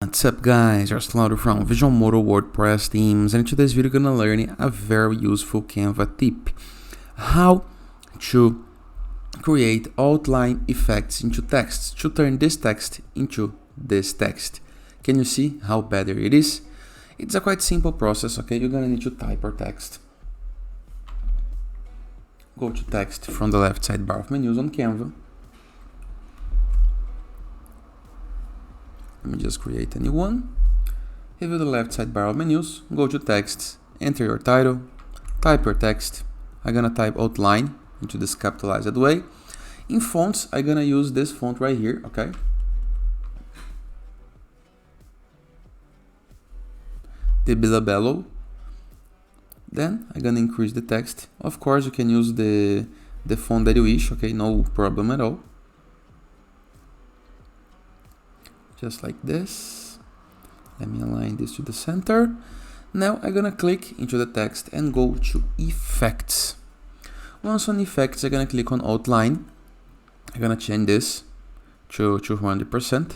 What's up guys, it's Claudio from Visualmodo WordPress themes, and in today's video we're gonna learn a very useful Canva tip. How to create outline effects into text, to turn this text into this text. Can you see how better it is? It's a quite simple process, okay? You're gonna need to type our text. Go to text from the left sidebar of menus on Canva. Let me just create a new one. Review the left sidebar of menus, go to text, enter your title, type your text. I'm gonna type outline into this capitalized way. In fonts, I'm gonna use this font right here, okay? The Bilabello. Then I'm gonna increase the text. Of course, you can use the font that you wish, okay? No problem at all. Just like this. Let me align this to the center. Now I'm gonna click into the text and go to effects. Once on effects, I'm gonna click on outline. I'm gonna change this to 200%.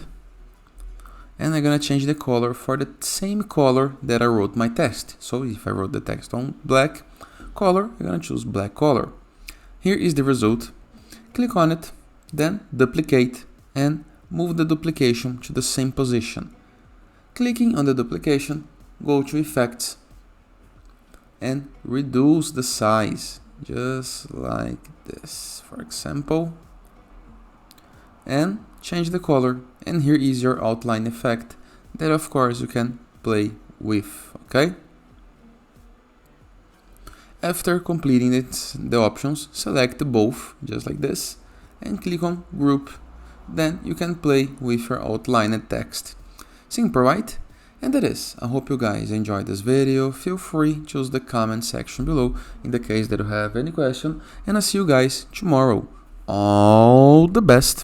And I'm gonna change the color for the same color that I wrote my text. So if I wrote the text on black color, I'm gonna choose black color. Here is the result. Click on it, then duplicate and move the duplication to the same position. Clicking on the duplication, go to effects and reduce the size, just like this, for example, and change the color. And here is your outline effect that of course you can play with, okay? After completing the options, select both, just like this, and click on group. Then you can play with your outline and text. Simple, right? And that is. I hope you guys enjoyed this video. Feel free to use the comment section below in the case that you have any question. And I'll see you guys tomorrow. All the best.